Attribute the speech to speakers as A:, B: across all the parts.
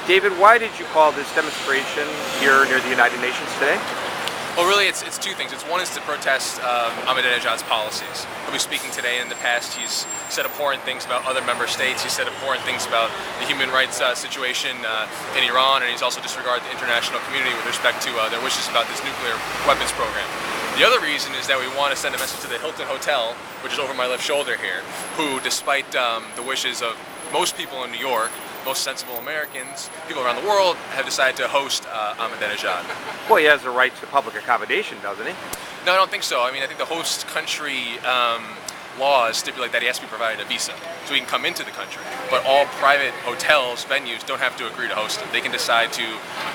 A: David, why did you call this demonstration here near the United Nations today?
B: Well, really, it's two things. One is to protest Ahmadinejad's policies. He'll be speaking today. In the past, he's said abhorrent things about other member states. He's said abhorrent things about the human rights situation in Iran, and he's also disregarded the international community with respect to their wishes about this nuclear weapons program. The other reason is that we want to send a message to the Hilton Hotel, which is over my left shoulder here, who, despite the wishes of most people in New York, most sensible Americans, people around the world, have decided to host Ahmadinejad.
A: Well, he has the right to public accommodation, doesn't he?
B: No, I don't think so. I mean, I think the host country laws stipulate that he has to be provided a visa so he can come into the country. But all private hotels, venues, don't have to agree to host him. They can decide to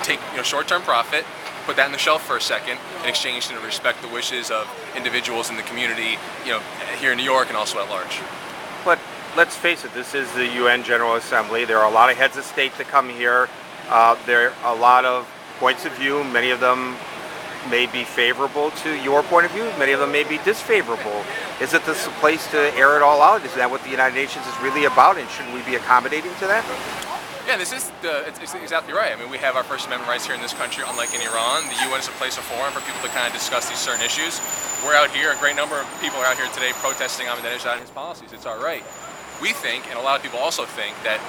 B: take short-term profit, put that on the shelf for a second, in exchange to respect the wishes of individuals in the community, here in New York and also at large.
A: But let's face it, this is the UN General Assembly. There are a lot of heads of state that come here. There are a lot of points of view. Many of them may be favorable to your point of view. Many of them may be disfavorable. Is it this place to air it all out? Is that what the United Nations is really about? And shouldn't we be accommodating to that?
B: Yeah, it's exactly right. I mean, we have our First Amendment rights here in this country, unlike in Iran. The UN is a place of forum for people to kind of discuss these certain issues. We're out here, a great number of people are out here today protesting Ahmadinejad and his policies. It's our right. We think, and a lot of people also think, that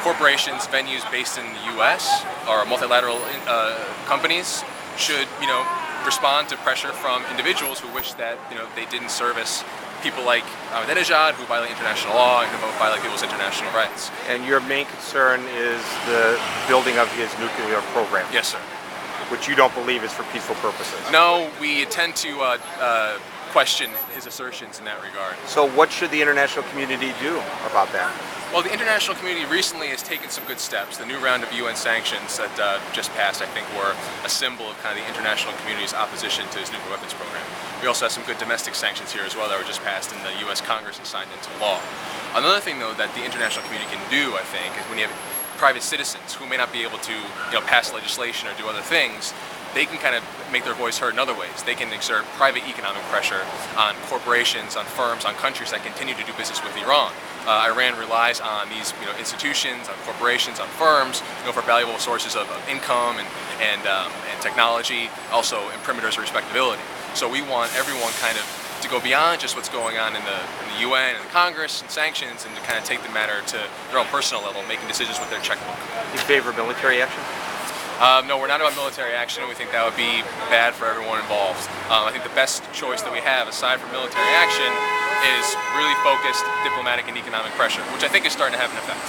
B: corporations, venues based in the U.S. or multilateral companies should, respond to pressure from individuals who wish that, they didn't service people like Ahmadinejad, who violate international law and who violate people's international rights.
A: And your main concern is the building of his nuclear program?
B: Yes, sir.
A: Which you don't believe is for peaceful purposes?
B: No, we tend to question his assertions in that regard.
A: So what should the international community do about that?
B: Well, the international community recently has taken some good steps. The new round of UN sanctions that just passed, I think, were a symbol of kind of the international community's opposition to his nuclear weapons program. We also have some good domestic sanctions here as well that were just passed and the U.S. Congress has signed into law. Another thing, though, that the international community can do, I think, is when you have private citizens who may not be able to pass legislation or do other things, they can kind of make their voice heard in other ways. They can exert private economic pressure on corporations, on firms, on countries that continue to do business with Iran. Iran relies on these institutions, on corporations, on firms, for valuable sources of income and technology, also imprimaturs of respectability. So we want everyone kind of to go beyond just what's going on in the UN and the Congress and sanctions, and to kind of take the matter to their own personal level, making decisions with their checkbook.
A: You favor military action?
B: No, we're not about military action. We think that would be bad for everyone involved. I think the best choice that we have, aside from military action, is really focused diplomatic and economic pressure, which I think is starting to have an effect.